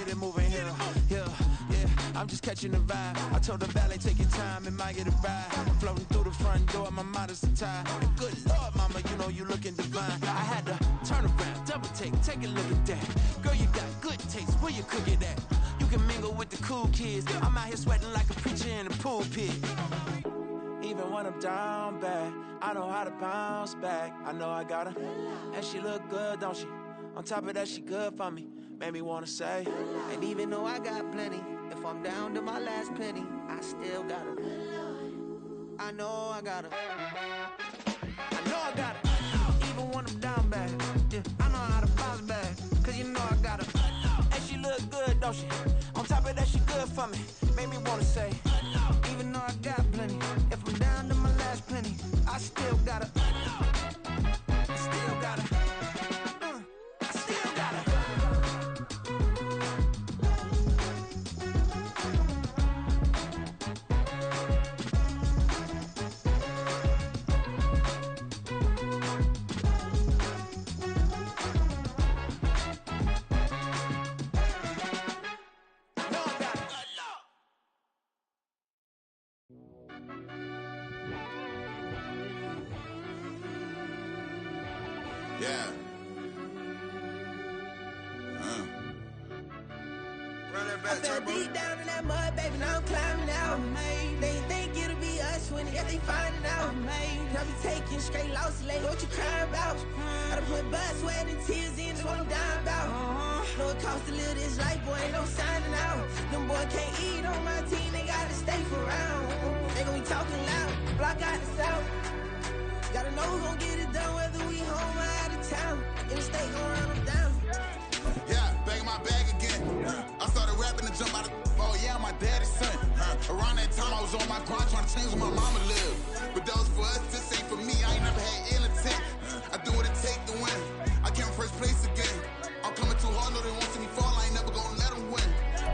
get it moving here, yeah. I'm just catching the vibe. I told the valet, take your time, it might get a ride. Floating through the front door, my modest attire. Good Lord, mama, you know you looking divine. I had to turn around, double take a look at that. Girl, you got good taste, where you cook it at? You can mingle with the cool kids. I'm out here sweating like a preacher in the pulpit. Even when I'm down bad, I know how to bounce back. I know I got her, and she look good, don't she? On top of that, she good for me. Made me wanna say, and even though I got plenty, if I'm down to my last penny, I still got her. I know I got her. I know I got her. Even when I'm down bad, yeah, I know how to bounce back. Cause you know I got her. And she look good, don't she? On top of that, she good for me. Made me wanna say, even though I got plenty, if I'm down to my last penny, I still got her. I still got her. I still got her. Yeah. Run that back, Turbo. Deep down in that mud, baby, now I'm climbing out. They think it'll be us when they finding out. I be taking straight losses lately. What you crying about? I done put blood, sweat, and tears in. That's what I'm dying about. Know it costs to live this life, boy, ain't no signing out. Them boy can't eat on my team, they gotta stay for round. They gon' be talking loud, block out the south. Gotta know who gon' get it done, whether we home or out of town. In the state, gon' run them down. Yeah, back in my bag again. I started rapping to jump out of oh yeah, I'm my daddy's son. Around that time I was on my grind trying to change where my mama lived. But that was for us, this ain't for me. I ain't never had ill intent. I do what it take to win. I came first place again. I'm coming too hard, no they won't see me fall. I ain't never gonna let them win.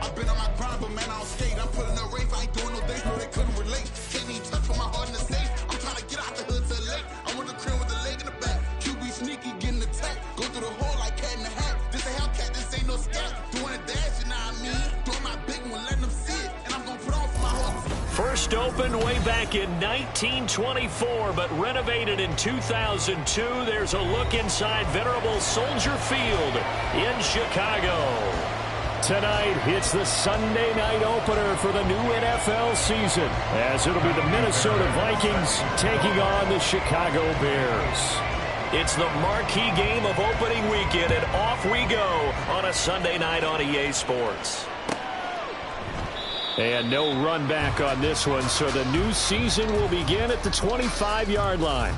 I've been on my grind, but man I don't skate. I'm putting up race, I ain't doing no days, no they couldn't relate. Can't even touch for my heart in the safe. I'm trying to get out the hood to the lake. I want the crib with the leg in the back. QB sneaky, getting attacked. Go through the hole like cat in the hat. This a Hellcat, this ain't no scat. Doing a dash, you know what I mean? Doing my big one, letting them see it. And I'm gonna put on for my heart. First opened way back in 1924, but renovated in 2002. There's a look inside venerable Soldier Field in Chicago. Tonight, it's the Sunday night opener for the new NFL season, as it'll be the Minnesota Vikings taking on the Chicago Bears. It's the marquee game of opening weekend, and off we go on a Sunday night on EA Sports. And no run back on this one, so the new season will begin at the 25-yard line.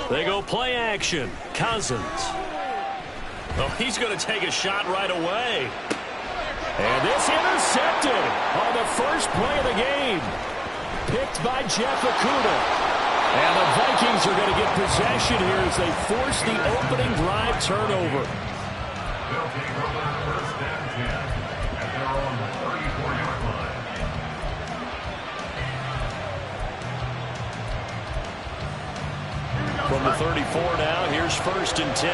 They go play action. Cousins. Oh, he's going to take a shot right away. And this intercepted on the first play of the game. Picked by Jeff Okudah. And the Vikings are going to get possession here as they force the opening drive turnover. From the 34 now, here's 1st and 10.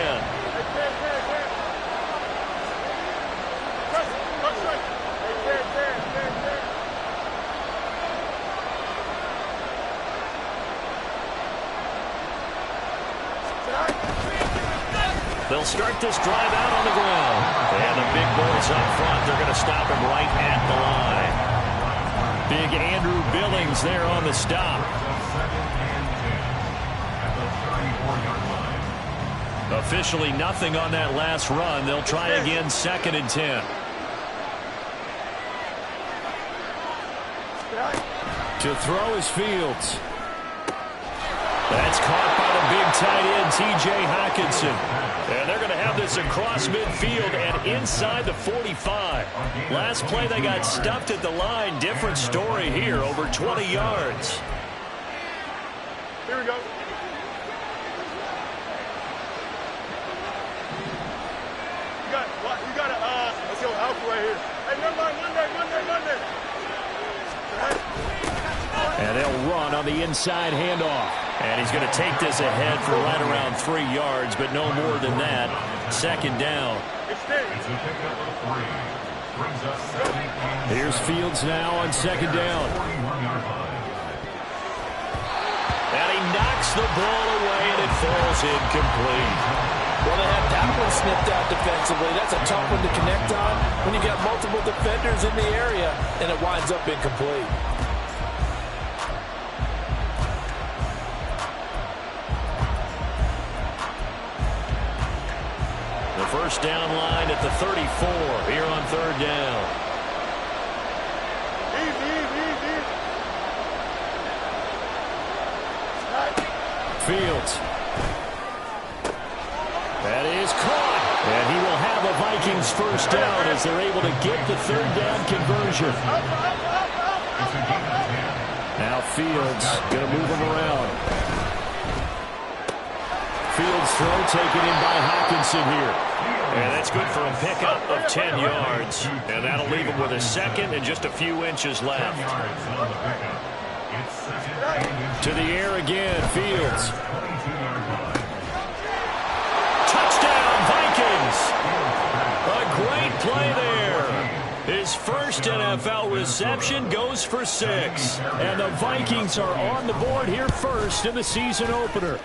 They'll start this drive out on the ground. And the big boys up front, they're going to stop him right at the line. Big Andrew Billings there on the stop. Officially nothing on that last run. They'll try again 2nd and 10. To throw is Fields. That's caught by the big tight end, T.J. Hockenson. And they're going to have this across midfield and inside the 45. Last play, they got stuffed at the line. Different story here, over 20 yards. Here we go. You got let's go Alpha right here. Hey, Monday. And they'll run on the inside handoff. And he's going to take this ahead for right around 3 yards, but no more than that. Second down. Here's Fields now on second down. And he knocks the ball away, and it falls incomplete. Well, they had that one snipped out defensively. That's a tough one to connect on when you got multiple defenders in the area, and it winds up incomplete. The first down line at the 34 here on third down. Easy. Fields. That is caught. And he will have a Vikings first down as they're able to get the third down conversion. Now Fields going to move him around. Fields throw taken in by Hockenson here. And that's good for a pickup of 10 yards. And that'll leave him with a second and just a few inches left. To the air again, Fields. Touchdown, Vikings! A great play there. His first NFL reception goes for 6. And the Vikings are on the board here first in the season opener.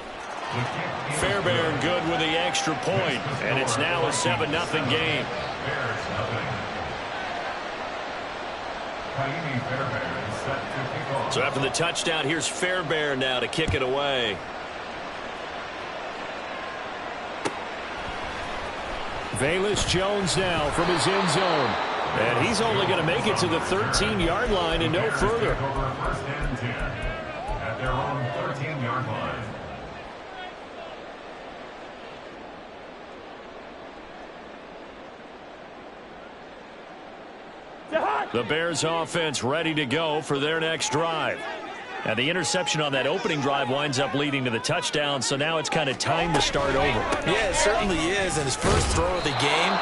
Fairbairn good with the extra point, and it's now a 7-0 game. So after the touchdown, here's Fairbairn now to kick it away. Velus Jones now from his end zone. And he's only going to make it to the 13-yard line and no further. At their own 13-yard line. The Bears offense ready to go for their next drive. And the interception on that opening drive winds up leading to the touchdown, so now it's kind of time to start over. Yeah, it certainly is, and his first throw of the game.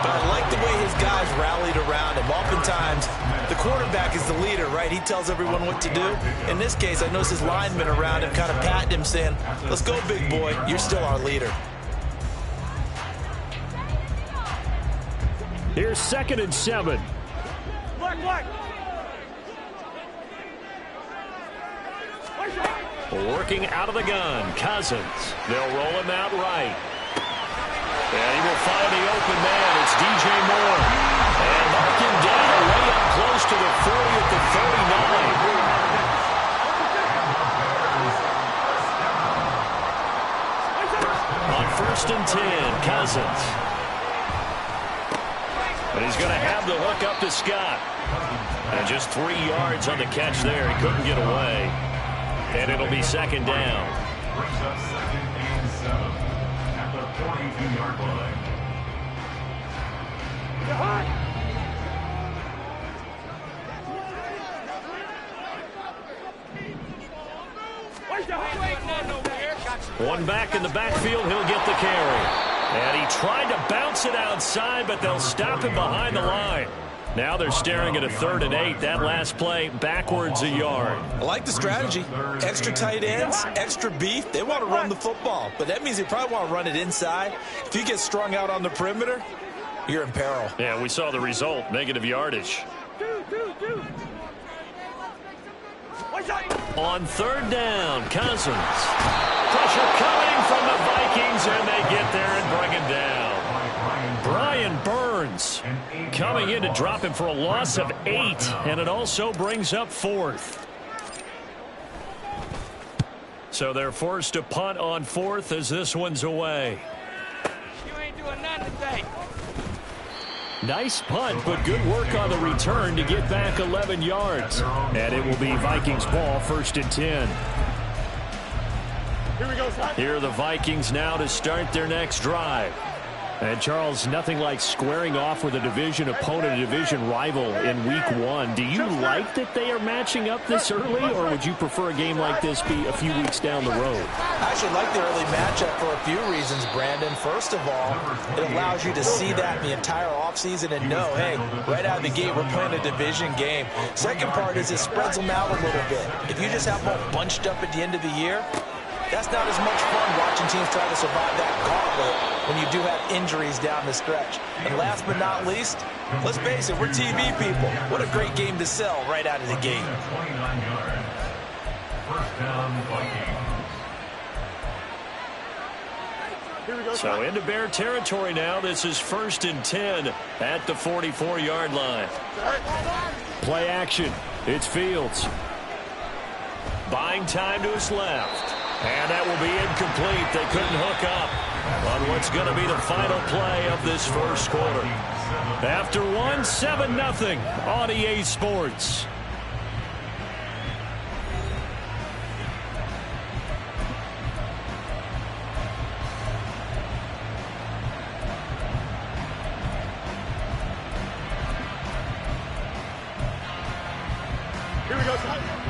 But I like the way his guys rallied around him. Oftentimes, the quarterback is the leader, right? He tells everyone what to do. In this case, I noticed his linemen around him kind of patting him, saying, let's go, big boy. You're still our leader. Here's 2nd and 7. Working out of the gun, Cousins. They'll roll him out right. And he will find the open man. It's DJ Moore. And mark him down way up close to the 40 at the 39. On 1st and 10, Cousins. And he's going to have the hook up to Scott. And just 3 yards on the catch there. He couldn't get away. And it'll be 2nd down. Brings up 2nd and 7 at the 42-yard line. One back in the backfield, he'll get the carry. And he tried to bounce it outside, but they'll stop him behind the line. Now they're staring at a 3rd and 8. That last play, backwards a yard. I like the strategy. Extra tight ends, extra beef. They want to run the football, but that means they probably want to run it inside. If you get strung out on the perimeter, you're in peril. Yeah, we saw the result, negative yardage. On 3rd down, Cousins. Pressure coming from the Vikings, and they get there and bring him down. Brian Burns coming in to drop him for a loss of 8, and it also brings up 4th. So they're forced to punt on 4th as this one's away. You ain't doing nothing today. Nice punt, but good work on the return to get back 11 yards. And it will be Vikings ball, 1st and 10. Here are the Vikings now to start their next drive. And, Charles, nothing like squaring off with a division opponent, a division rival in Week 1. Do you like that they are matching up this early, or would you prefer a game like this be a few weeks down the road? I actually like the early matchup for a few reasons, Brandon. First of all, it allows you to see that the entire offseason and know, hey, right out of the gate, we're playing a division game. Second part is it spreads them out a little bit. If you just have them all bunched up at the end of the year, that's not as much fun watching teams try to survive that gauntlet when you do have injuries down the stretch. And last but not least, let's face it, we're TV people. What a great game to sell right out of the gate. 29 yards. First down, Vikings. So into Bear territory now. This is 1st and 10 at the 44-yard line. Play action. It's Fields. Buying time to his left. And that will be incomplete. They couldn't hook up on what's going to be the final play of this first quarter. After 1, 7-0 on EA Sports.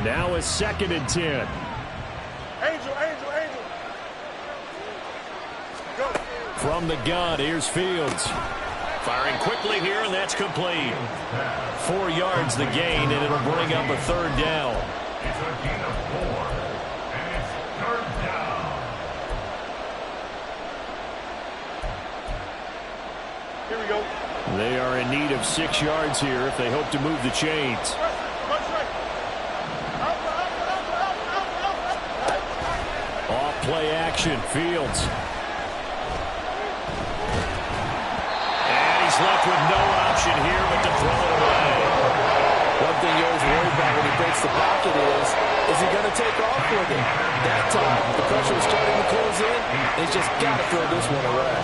Now it's 2nd and 10. Angel. Go. From the gun, here's Fields. Firing quickly here, and that's complete. 4 yards the gain, and it'll bring up a 3rd down. It's a gain of 4, and it's 3rd down. Here we go. They are in need of 6 yards here if they hope to move the chains. Off play action, Fields. And he's left with no option here but to throw it away. One thing you always worry about when he breaks the pocket is he going to take off with it? That time, the pressure was starting to close in. He's just got to throw this one away.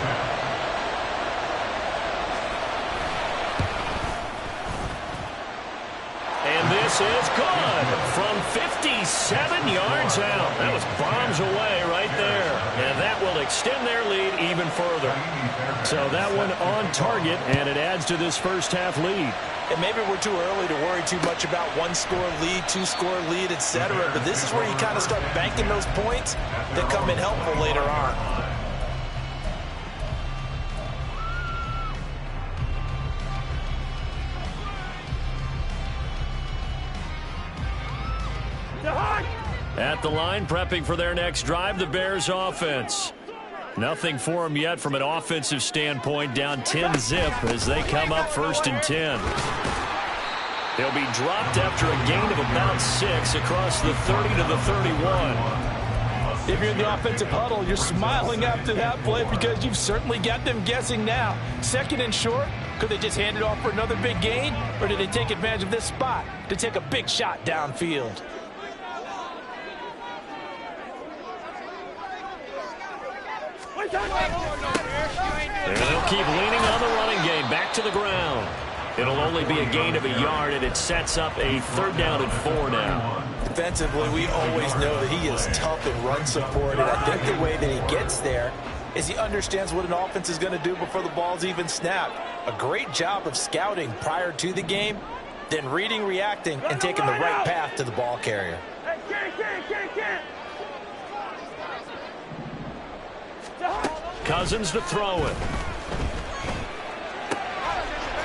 This is good from 57 yards out. That was bombs away right there. And that will extend their lead even further. So that one on target, and it adds to this first half lead. And maybe we're too early to worry too much about 1-score lead, 2-score lead, etc. But this is where you kind of start banking those points that come in helpful later on. At the line, prepping for their next drive, the Bears offense. Nothing for them yet from an offensive standpoint, down 10-zip as they come up 1st and 10. They'll be dropped after a gain of about 6 across the 30 to the 31. If you're in the offensive huddle, you're smiling after that play because you've certainly got them guessing now. 2nd and short, could they just hand it off for another big gain? Or did they take advantage of this spot to take a big shot downfield? And they'll keep leaning on the running game. Back to the ground. It'll only be a gain of a yard, and it sets up a 3rd down and 4 now. Defensively, we always know that he is tough in run support, and I think the way that he gets there is he understands what an offense is going to do before the ball's even snapped. A great job of scouting prior to the game, then reading, reacting, and taking the right path to the ball carrier. Cousins to throw it.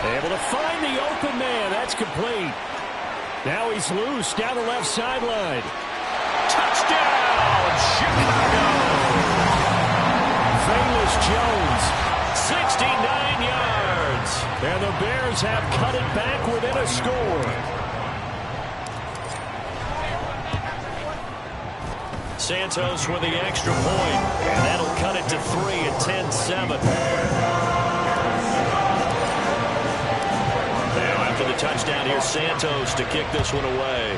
Able to find the open man. That's complete. Now he's loose down the left sideline. Touchdown, Chicago! Velus Jones, 69 yards. And the Bears have cut it back within a score. Santos with the extra point, and that'll cut it to 3 at 10-7. Now after the touchdown, here's Santos to kick this one away.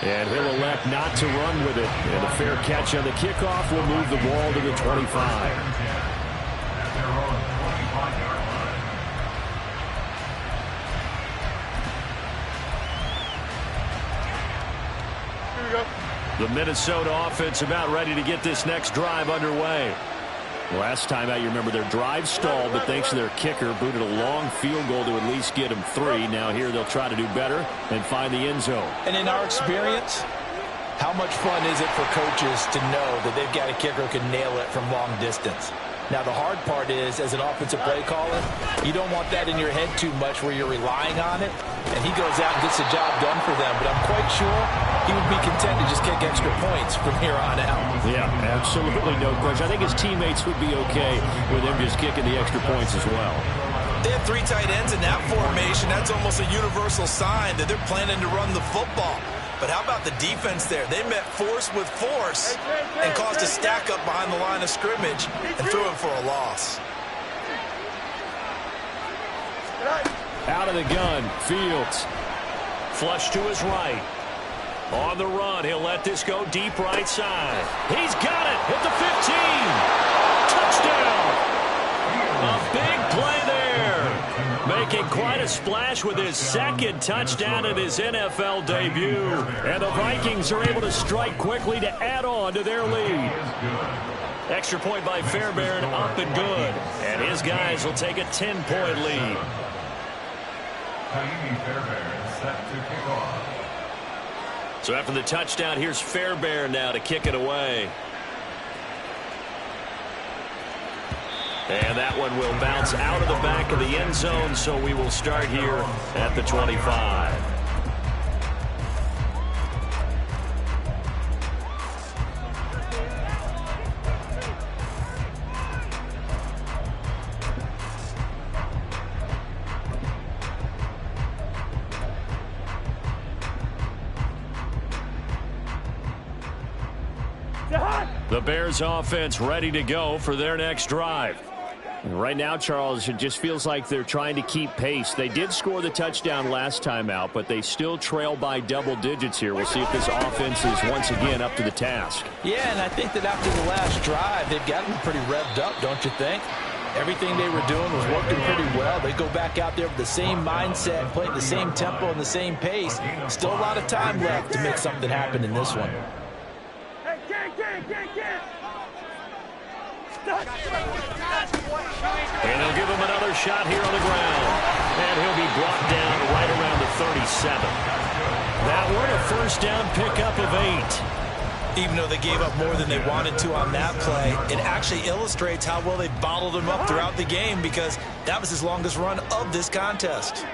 And he'll elect not to run with it. And a fair catch on the kickoff will move the ball to the 25. The Minnesota offense about ready to get this next drive underway. Last time out, you remember their drive stalled, but thanks to their kicker, booted a long field goal to at least get them 3. Now here they'll try to do better and find the end zone. And in our experience, how much fun is it for coaches to know that they've got a kicker who can nail it from long distance? Now, the hard part is, as an offensive play caller, you don't want that in your head too much where you're relying on it, and he goes out and gets the job done for them. But I'm quite sure he would be content to just kick extra points from here on out. Yeah, absolutely no question. I think his teammates would be okay with him just kicking the extra points as well. They have 3 tight ends in that formation. That's almost a universal sign that they're planning to run the football. But how about the defense there? They met force with force and caused a stack up behind the line of scrimmage and threw him for a loss. Out of the gun, Fields. Flush to his right. On the run, he'll let this go deep right side. He's got it at the 15. Touchdown. A big play there. Making quite a splash with his second touchdown in his NFL debut. And the Vikings are able to strike quickly to add on to their lead. Extra point by Fairbairn, up and good. And his guys will take a 10-point lead. So after the touchdown, here's Fairbairn now to kick it away. And that one will bounce out of the back of the end zone, so we will start here at the 25. The Bears offense ready to go for their next drive. Right now, Charles, it just feels like they're trying to keep pace. They did score the touchdown last time out, but they still trail by double digits here. We'll see if this offense is once again up to the task. Yeah, and I think that after the last drive, they've got them pretty revved up, don't you think? Everything they were doing was working pretty well. They go back out there with the same mindset, playing the same tempo and the same pace. Still a lot of time left to make something happen in this one. And they'll give him another shot here on the ground. And he'll be brought down right around the 37. That one a first down pickup of 8. Even though they gave up more than they wanted to on that play, it actually illustrates how well they bottled him up throughout the game, because that was his longest run of this contest.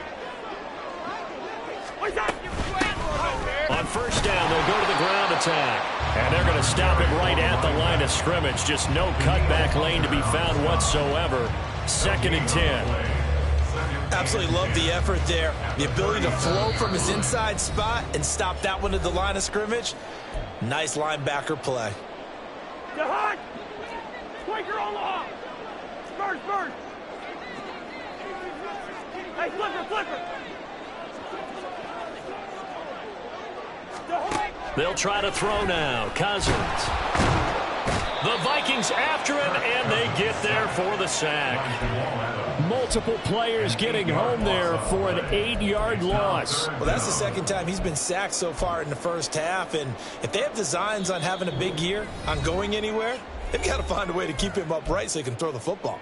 On first down, they'll go to the ground attack. And they're going to stop it right at the line of scrimmage. Just no cutback lane to be found whatsoever. 2nd and 10. Absolutely love the effort there. The ability to flow from his inside spot and stop that one at the line of scrimmage. Nice linebacker play. Quaker on the hop. Spurs. Hey, flipper. They'll try to throw now. Cousins. The Vikings after him, and they get there for the sack. Multiple players getting home there for an 8-yard loss. Well, that's the second time he's been sacked so far in the first half, and if they have designs on having a big year, on going anywhere, they've got to find a way to keep him upright so he can throw the football.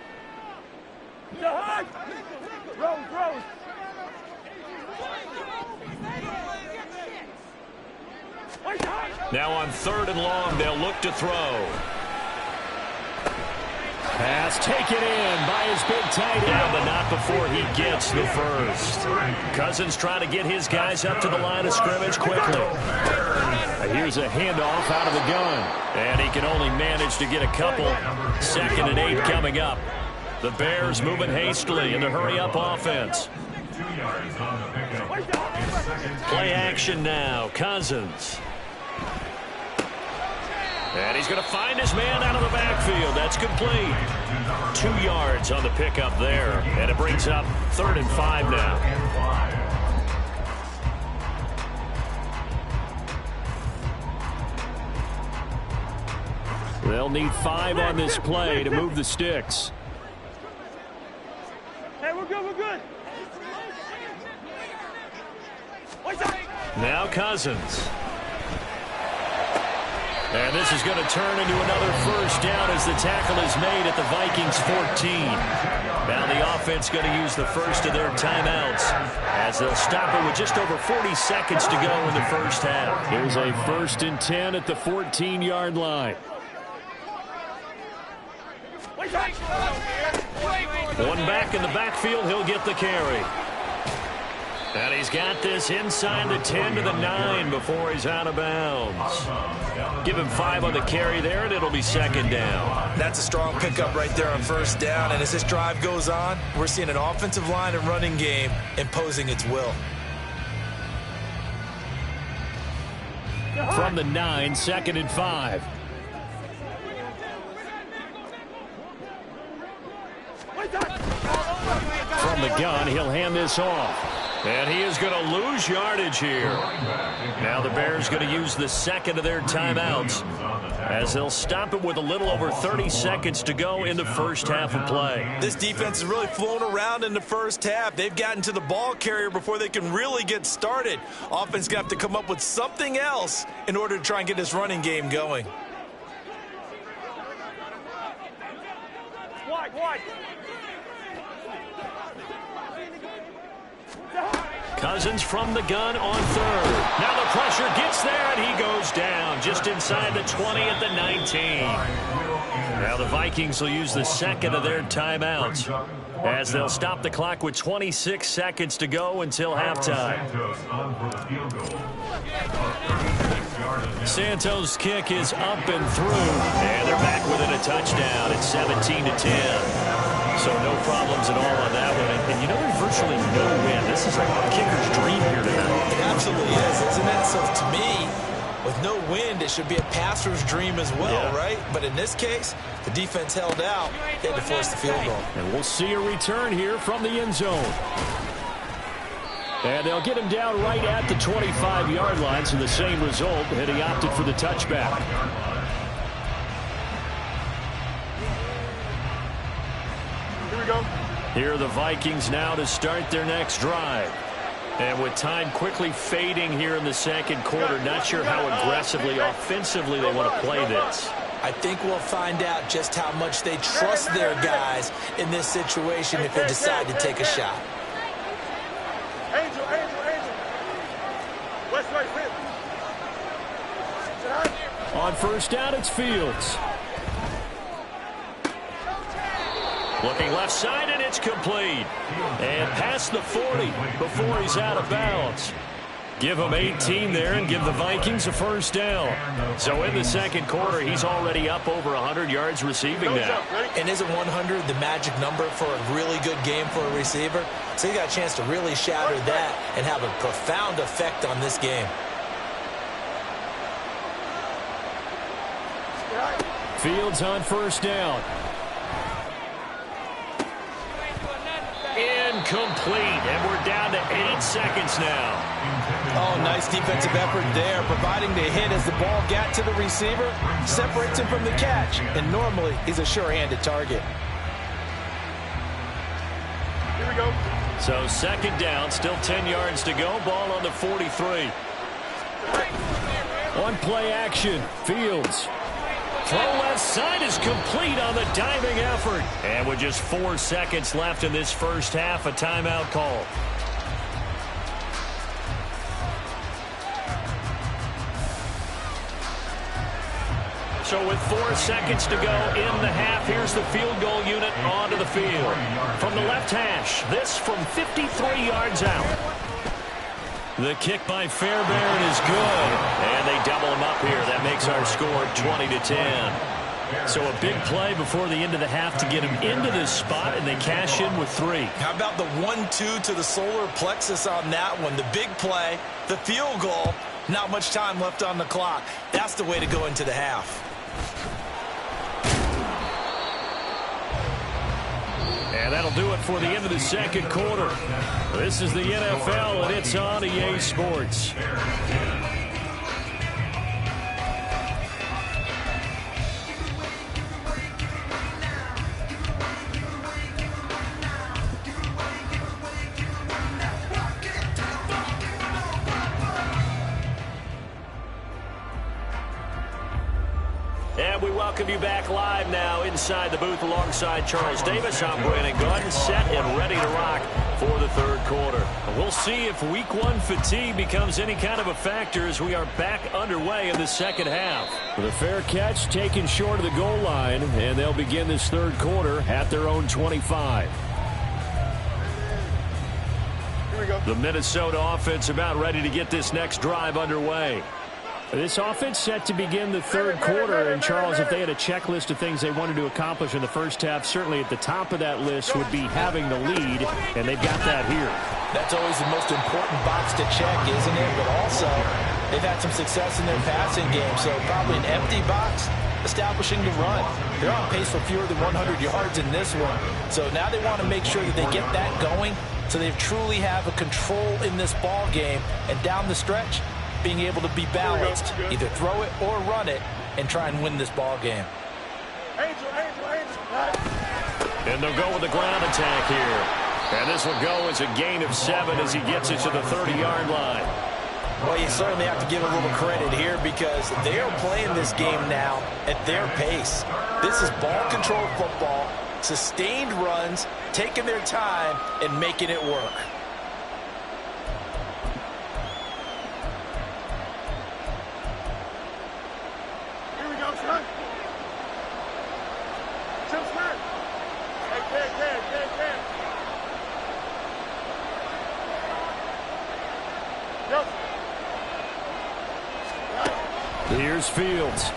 Rose. Now on 3rd and long, they'll look to throw. Pass taken in by his big tight end, but not before he gets the first. Cousins trying to get his guys up to the line of scrimmage quickly. Here's a handoff out of the gun, and he can only manage to get a couple. 2nd and 8 coming up. The Bears moving hastily in the hurry-up offense. Play action now. Cousins. And he's going to find his man out of the backfield. That's complete. 2 yards on the pickup there. And it brings up 3rd and 5 now. They'll need 5 on this play to move the sticks. Hey, we're good. Now Cousins. And this is going to turn into another first down as the tackle is made at the Vikings 14. Now the offense going to use the first of their timeouts as they'll stop it with just over 40 seconds to go in the first half. Here's a 1st and 10 at the 14-yard line. One back in the backfield, he'll get the carry. And he's got this inside the 10 to the 9 before he's out of bounds. Give him 5 on the carry there, and it'll be 2nd down. That's a strong pickup right there on 1st down. And as this drive goes on, we're seeing an offensive line and running game imposing its will. From the 9, 2nd and 5. From the gun, he'll hand this off. And he is going to lose yardage here. Now the Bears going to use the 2nd of their timeouts as they'll stop it with a little over 30 seconds to go in the first half of play. This defense is really flown around in the first half. They've gotten to the ball carrier before they can really get started. Offense going to have to come up with something else in order to try and get this running game going. Wide. Cousins from the gun on 3rd. Now the pressure gets there, and he goes down just inside the 20 at the 19. Now the Vikings will use the 2nd of their timeouts as they'll stop the clock with 26 seconds to go until halftime. Santos' kick is up and through, and they're back within a touchdown. It's 17-10. So no problems at all on that one. And you know, there's virtually no wind. This is like a kicker's dream here tonight. It absolutely is, isn't it? So to me, with no wind, it should be a passer's dream as well, right? But in this case, the defense held out. They had to force the field goal. And we'll see a return here from the end zone. And they'll get him down right at the 25-yard line, so the same result, and he opted for the touchback. Here are the Vikings now to start their next drive. And with time quickly fading here in the 2nd quarter, not sure how aggressively, offensively they want to play this. I think we'll find out just how much they trust their guys in this situation if they decide to take a shot. Angel. West right field. On 1st down, it's Fields. Looking left side, and it's complete. And past the 40 before he's out of bounds. Give him 18 there and give the Vikings a 1st down. So in the 2nd quarter, he's already up over 100 yards receiving now. And isn't 100 the magic number for a really good game for a receiver? So he got a chance to really shatter that and have a profound effect on this game. Fields on 1st down. Incomplete, and we're down to 8 seconds now. Oh, nice defensive effort there, providing the hit as the ball got to the receiver, separates him from the catch, and normally he's a sure-handed target. Here we go. So 2nd down, still 10 yards to go, ball on the 43. On play action, Fields. Throw left side is complete on the diving effort. And with just 4 seconds left in this first half, a timeout call. So with 4 seconds to go in the half, here's the field goal unit onto the field. From the left hash, this from 53 yards out. The kick by Fairbairn is good. And they double him up here. That makes our score 20-10. So a big play before the end of the half to get him into this spot, and they cash in with 3. How about the 1-2 to the solar plexus on that one? The big play, the field goal, not much time left on the clock. That's the way to go into the half. And that'll do it for the end of the 2nd quarter. This is the NFL, and it's on EA Sports. welcome you back live now inside the booth alongside Charles Davis. I'm Brandon Gunn, set and ready to rock for the third quarter. We'll see if week one fatigue becomes any kind of a factor as we are back underway in the second half. With a fair catch taken short of the goal line, and they'll begin this third quarter at their own 25. Here we go. The Minnesota offense about ready to get this next drive underway. This offense set to begin the third quarter, and Charles, if they had a checklist of things they wanted to accomplish in the first half, certainly at the top of that list would be having the lead, and they've got that here. That's always the most important box to check, isn't it? But also, they've had some success in their passing game, so probably an empty box establishing the run. They're on pace for fewer than 100 yards in this one, so now they want to make sure that they get that going so they truly have a control in this ball game, and down the stretch, being able to be balanced, either throw it or run it, and try and win this ball game. Angel. And they'll go with the ground attack here. And this will go as a gain of 7 as he gets it to the 30-yard line. Well, you certainly have to give a little credit here because they are playing this game now at their pace. This is ball control football, sustained runs, taking their time, and making it work. Here's Fields.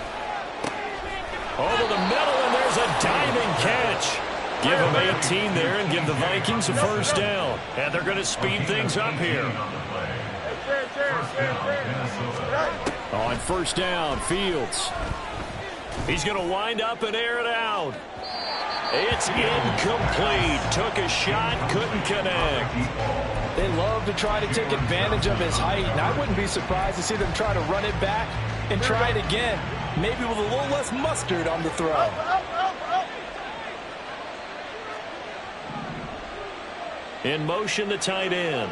Over the middle, and there's a diving catch. Give them 18 there and give the Vikings a first down. And they're going to speed things up here. On first down, Fields. He's going to wind up and air it out. It's incomplete. Took a shot, couldn't connect. They love to try to take advantage of his height, and I wouldn't be surprised to see them try to run it back and try it again, maybe with a little less mustard on the throw. In motion, the tight end.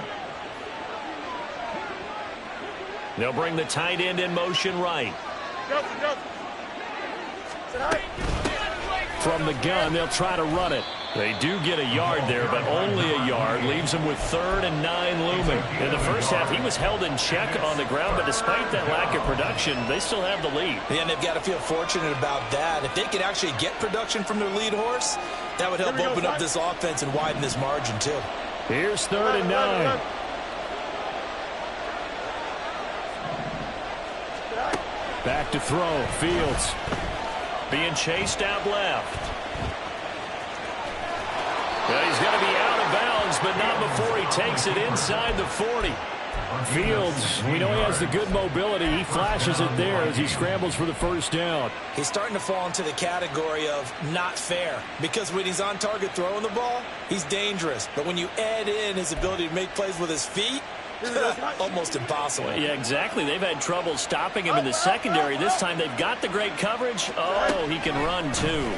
They'll bring the tight end in motion right. From the gun, they'll try to run it. They do get a yard there, but only a yard. Leaves them with 3rd and 9 looming. In the first half, he was held in check on the ground, but despite that lack of production, they still have the lead. Yeah, and they've got to feel fortunate about that. If they can actually get production from their lead horse, that would help open up this offense and widen this margin, too. Here's 3rd and 9. Back to throw. Fields being chased out left. Well, he's going to be out of bounds, but not before he takes it inside the 40. Fields, we know he has the good mobility. He flashes it there as he scrambles for the first down. He's starting to fall into the category of not fair, because when he's on target throwing the ball, he's dangerous. But when you add in his ability to make plays with his feet, almost impossible. Yeah, exactly. They've had trouble stopping him in the secondary. This time they've got the great coverage. Oh, he can run too.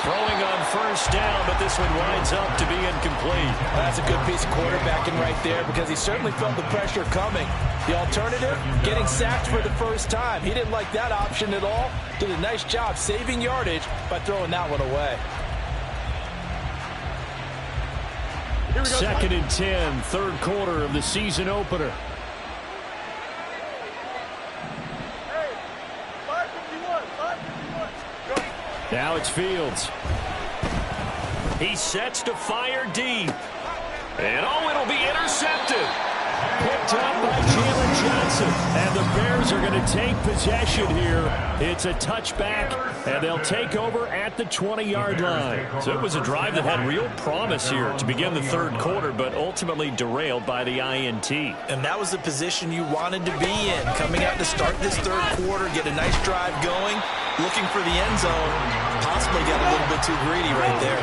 Throwing on first down, but this one winds up to be incomplete. That's a good piece of quarterbacking right there because he certainly felt the pressure coming. The alternative, getting sacked for the first time. He didn't like that option at all. Did a nice job saving yardage by throwing that one away. 2nd and 10, third quarter of the season opener. Now it's Fields. He sets to fire deep. And oh, it'll be intercepted. Picked up by Jalen Johnson. And the Bears are going to take possession here. It's a touchback, and they'll take over at the 20-yard line. So it was a drive that had real promise here to begin the third quarter, but ultimately derailed by the INT. And that was the position you wanted to be in. Coming out to start this third quarter, get a nice drive going, looking for the end zone. Possibly got a little bit too greedy right there.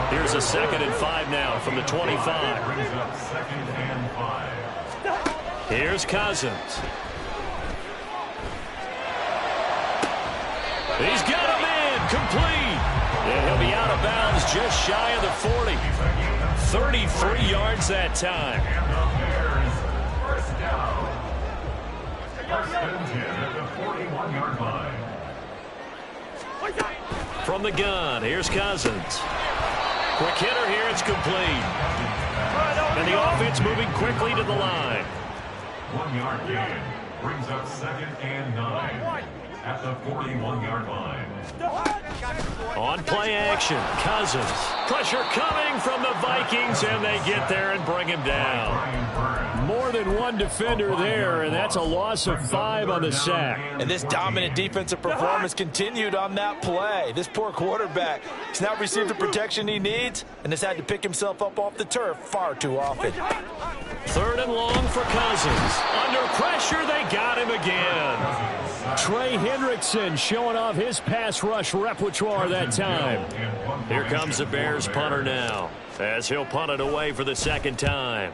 Here's a 2nd and 5 now from the 25. Here's Cousins. He's got him in, complete. And he'll be out of bounds just shy of the 40. 33 yards that time. First and 10 at the 41-yard line. From the gun, here's Cousins. Quick hitter here, it's complete. And the offense moving quickly to the line. 1-yard gain brings up 2nd and 9 at the 41-yard line. On play action, Cousins. Pressure coming from the Vikings, and they get there and bring him down. More than one defender there, and that's a loss of 5 on the sack. And this dominant defensive performance continued on that play. This poor quarterback has not received the protection he needs and has had to pick himself up off the turf far too often. 3rd and long for Cousins. Under pressure, they got him again. Trey Hendrickson showing off his pass rush repertoire that time. Here comes the Bears punter now, as he'll punt it away for the 2nd time.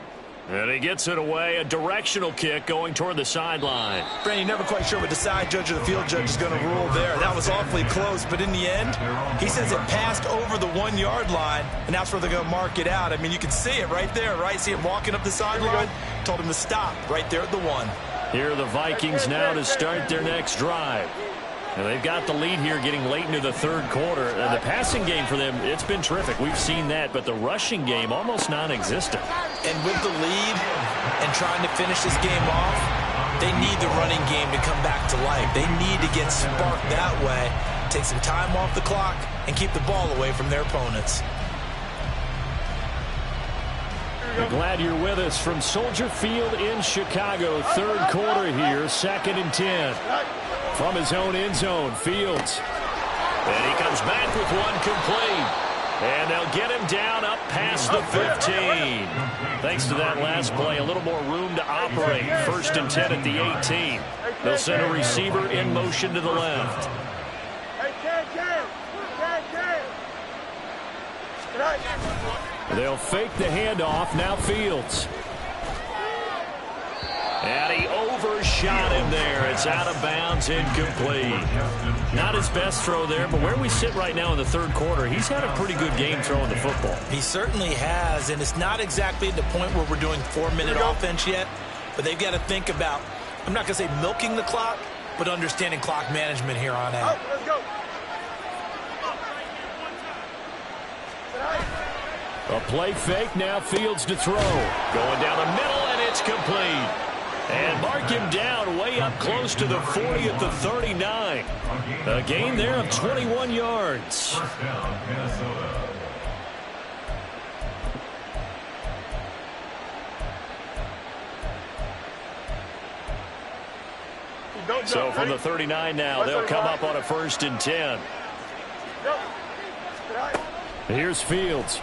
And he gets it away, a directional kick going toward the sideline. Brandon, you're never quite sure what the side judge or the field judge is going to rule there. That was awfully close, but in the end, he says it passed over the 1-yard line, and that's where they're going to mark it out. I mean, you can see it right there, right? See him walking up the sideline? Told him to stop right there at the 1. Here are the Vikings now to start their next drive. And they've got the lead here getting late into the 3rd quarter. And the passing game for them, it's been terrific. We've seen that, but the rushing game almost non-existent. And with the lead and trying to finish this game off, they need the running game to come back to life. They need to get sparked that way, take some time off the clock, and keep the ball away from their opponents. We're glad you're with us from Soldier Field in Chicago. 3rd quarter here, 2nd and 10. From his own end zone, Fields. And he comes back with one complete. And they'll get him down up past the 15. Thanks to that last play, a little more room to operate. 1st and 10 at the 18. They'll send a receiver in motion to the left. They'll fake the handoff. Now Fields. And he overshot him there. It's out of bounds, incomplete. Not his best throw there, but where we sit right now in the 3rd quarter, he's had a pretty good game throwing the football. He certainly has, and it's not exactly at the point where we're doing 4-minute offense yet, but they've got to think about, I'm not going to say milking the clock, but understanding clock management here on out. Let's go. A play fake, now Fields to throw. Going down the middle, and it's complete. And mark him down way up close to the 40 at the 39. A gain there of 21 yards. First down, Minnesota. So from the 39 now, they'll come up on a 1st and 10. Here's Fields.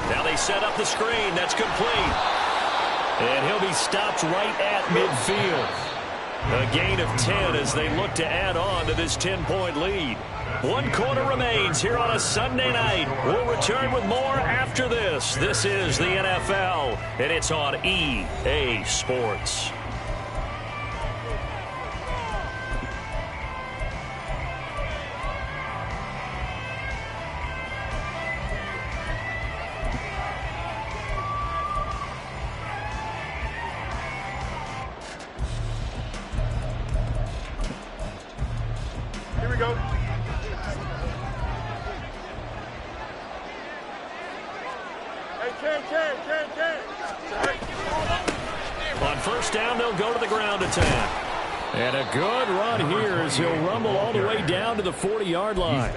Now they set up the screen. That's complete. And he'll be stopped right at midfield. A gain of 10 as they look to add on to this 10-point lead. 1 quarter remains here on a Sunday night. We'll return with more after this. This is the NFL, and it's on EA Sports. Go. Hey, On 1st down, they'll go to the ground attack. And a good run here as he'll rumble all the way down to the 40-yard line.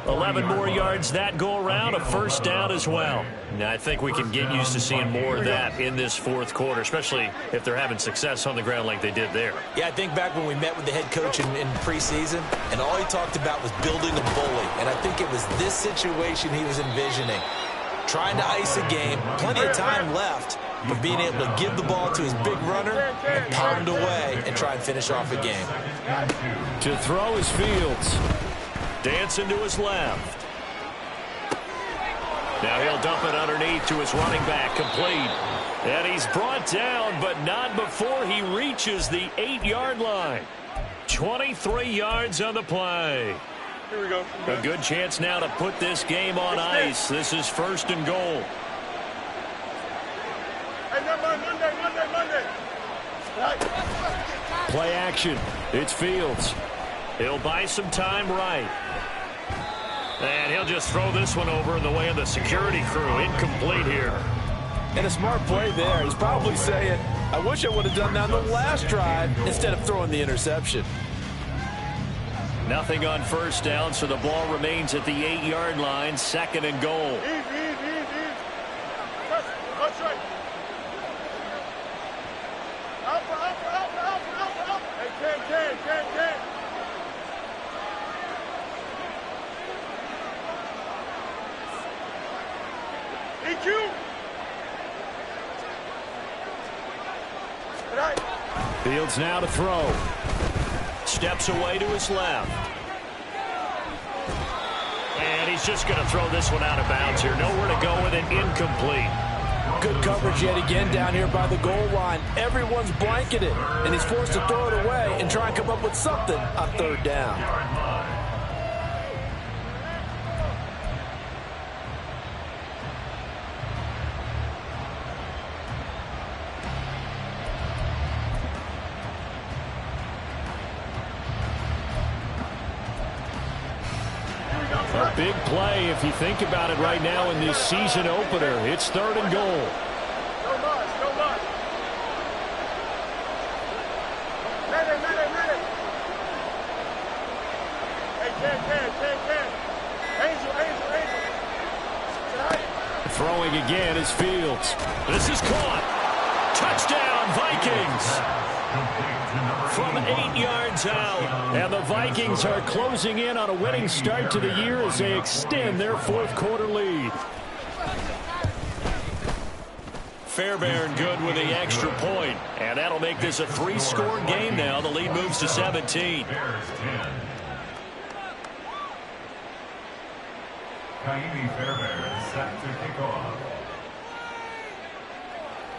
11 more yards that go around, a 1st down as well. Now, I think we can get used to seeing more of that in this 4th quarter, especially if they're having success on the ground like they did there. Yeah, I think back when we met with the head coach in preseason, and all he talked about was building a bully. And I think it was this situation he was envisioning. Trying to ice a game, plenty of time left, but being able to give the ball to his big runner and pound away and try and finish off a game. To throw is Fields. Dancing to his left. Now he'll dump it underneath to his running back, complete. And he's brought down, but not before he reaches the 8-yard line. 23 yards on the play. Here we go. A good chance now to put this game on ice. This is 1st and goal. Hey, Monday. Play action. It's Fields. He'll buy some time right. And he'll just throw this one over in the way of the security crew. Incomplete here. And a smart play there. He's probably saying, I wish I would have done that on the last drive instead of throwing the interception. Nothing on first down, so the ball remains at the 8-yard line. 2nd and goal. Easy. That's right. Out. Hey, can. EQ. Fields now to throw. Steps away to his left. And he's just going to throw this one out of bounds here. Nowhere to go with it. Incomplete. Good coverage yet again down here by the goal line. Everyone's blanketed, and he's forced to throw it away and try and come up with something on 3rd down. A big play if you think about it right now in this season opener. It's 3rd and goal. No much. Let it. Hey, can. Angel. Throwing again is Fields. This is caught. Touchdown, Vikings. From 8 yards out. And the Vikings are closing in on a winning start to the year as they extend their 4th quarter lead. Fairbairn good with the extra point. And that'll make this a 3-score game now. The lead moves to 17. Kaimi Fairbairn set to kick off.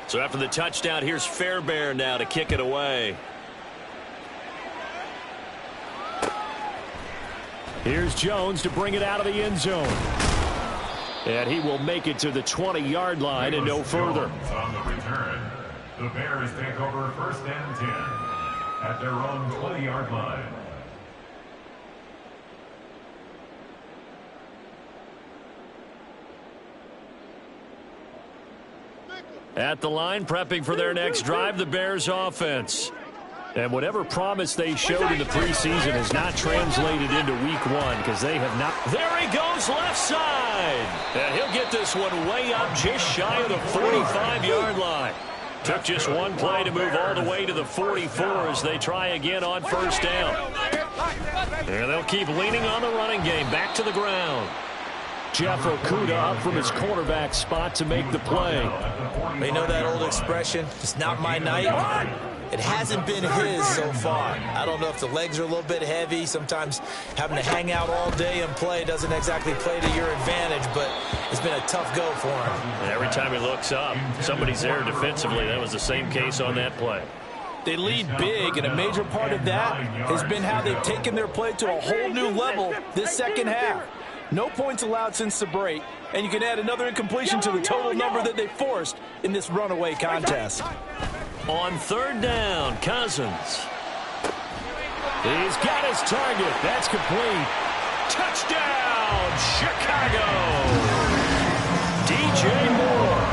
So after the touchdown, here's Fairbairn now to kick it away. Here's Jones to bring it out of the end zone. And he will make it to the 20-yard line and no further. On the return, the Bears take over 1st and 10 at their own 20-yard line. At the line, prepping for their next drive, the Bears offense. And whatever promise they showed in the preseason has not translated into week 1 because they have not. There he goes, left side. And he'll get this one way up just shy of the 45-yard line. Took just one play to move all the way to the 44 as they try again on 1st down. And they'll keep leaning on the running game. Back to the ground. Jeff Okudah up from his quarterback spot to make the play. They know that old expression, it's not my night. It hasn't been his so far. I don't know if the legs are a little bit heavy. Sometimes having to hang out all day and play doesn't exactly play to your advantage, but it's been a tough go for him. And every time he looks up, somebody's there defensively. That was the same case on that play. They lead big, and a major part of that has been how they've taken their play to a whole new level this 2nd half. No points allowed since the break, and you can add another incompletion to the total number that they forced in this runaway contest. On 3rd down, Cousins. He's got his target. That's complete. Touchdown, Chicago. DJ Moore,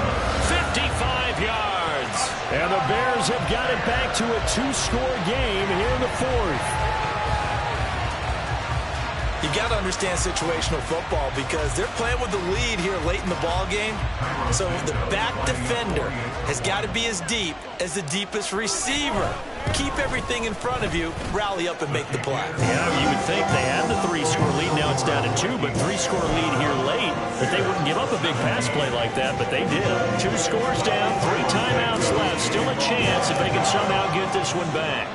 55 yards. And the Bears have got it back to a 2-score game here in the 4th. You got to understand situational football because they're playing with the lead here late in the ball game. So the back defender has got to be as deep as the deepest receiver. Keep everything in front of you, rally up and make the play. Yeah, you would think they had the 3-score lead. Now it's down to 2, but 3-score lead here late. That they wouldn't give up a big pass play like that, but they did. 2 scores down, 3 timeouts left. Still a chance if they can somehow get this one back.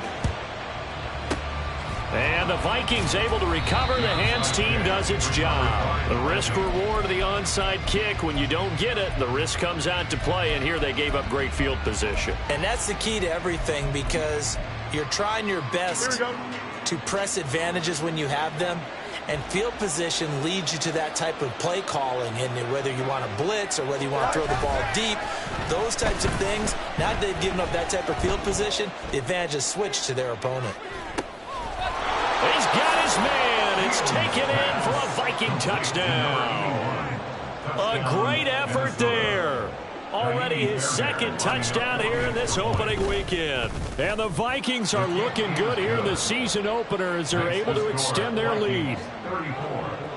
And the Vikings able to recover. The hands team does its job. The risk-reward of the onside kick. When you don't get it, the risk comes out to play, and here they gave up great field position. And that's the key to everything because you're trying your best to press advantages when you have them, And field position leads you to that type of play calling, and whether you want to blitz or whether you want to throw the ball deep, those types of things, now that they've given up that type of field position, the advantage is switched to their opponent. He's got his man. It's taken in for a Viking touchdown. A great effort there. Already his second touchdown here in this opening weekend. And the Vikings are looking good here in the season opener as they're able to extend their lead.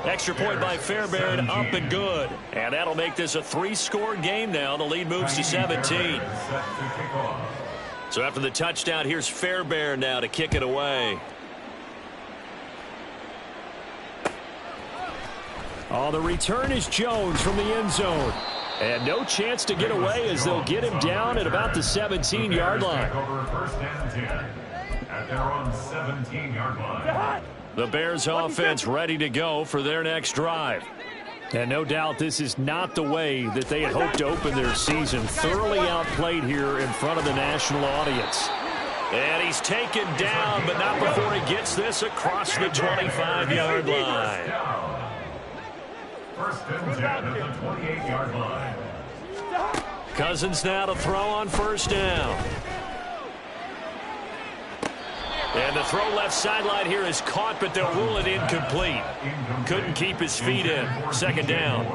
Extra point by Fairbairn, up and good. And that'll make this a 3-score game now. The lead moves to 17. So after the touchdown, here's Fairbairn now to kick it away. Oh, the return is Jones from the end zone. And no chance to get away as they'll get him down at about the 17-yard line. At their own 17-yard line. The Bears offense ready to go for their next drive. And no doubt this is not the way that they had hoped to open their season. Thoroughly outplayed here in front of the national audience. And he's taken down, but not before he gets this across the 25-yard line. First and 10 at the 28-yard line. Cousins now to throw on first down. And the throw left sideline here is caught, but they'll rule it incomplete. Couldn't keep his feet in. Second down.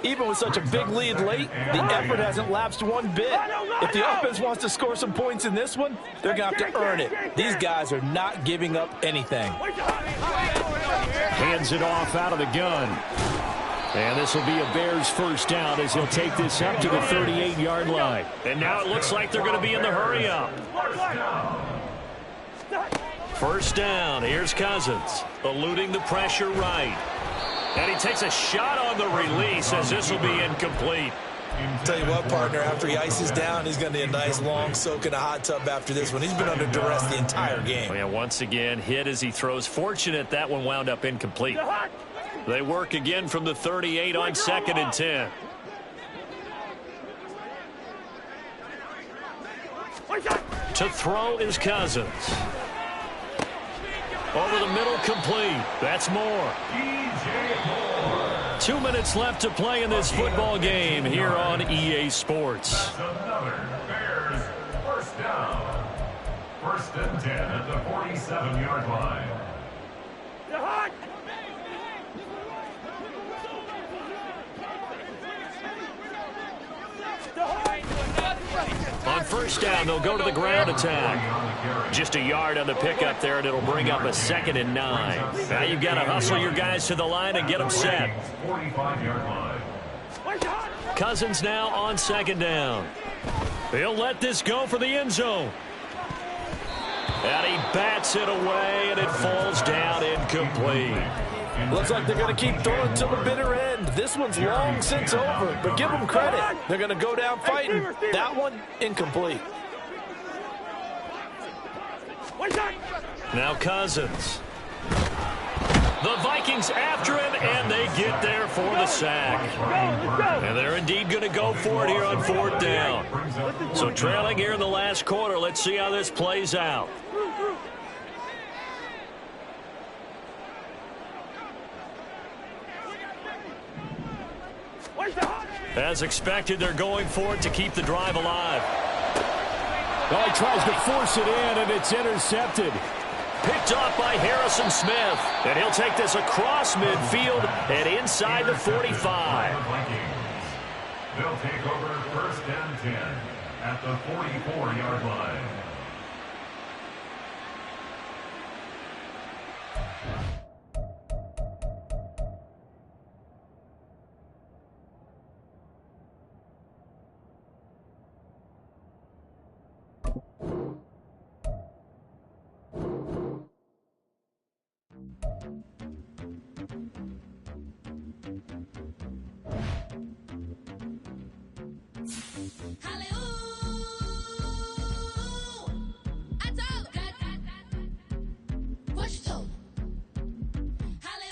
Even with such a big lead late, the effort hasn't lapsed one bit. If the offense wants to score some points in this one, they're going to have to earn it. These guys are not giving up anything. Hands it off out of the gun. And this will be a Bears first down as he'll take this up to the 38-yard line. And now it looks like they're going to be in the hurry-up. First down. Here's Cousins, eluding the pressure right. And he takes a shot on the release as this will be incomplete. Tell you what, partner, after he ices down, he's going to need a nice long soak in a hot tub after this one. He's been under duress the entire game. Yeah, once again, hit as he throws. Fortunate that one wound up incomplete. They work again from the 38 on 2nd and 10. To throw is Cousins. Over the middle, complete. That's Moore. 2 minutes left to play in this football game here on EA Sports. Another Bears first down. First and 10 at the 47-yard line. On first down, they'll go to the ground attack. Just a yard on the pickup there, and it'll bring up a 2nd and 9. Now you've got to hustle your guys to the line and get them set. 45-yard line. Cousins now on 2nd down. He'll let this go for the end zone. And he bats it away, and it falls down incomplete. Looks like they're going to keep throwing till the bitter end. This one's long since over, but give them credit. They're going to go down fighting. That one, incomplete. Now Cousins. The Vikings after him, and they get there for the sack. And they're indeed going to go for it here on 4th down. So trailing here in the last quarter, let's see how this plays out. As expected, they're going for it to keep the drive alive. Well, he tries to force it in, and it's intercepted. Picked off by Harrison Smith. And he'll take this across midfield and inside the 45. They'll take over first and 10 at the 44-yard line.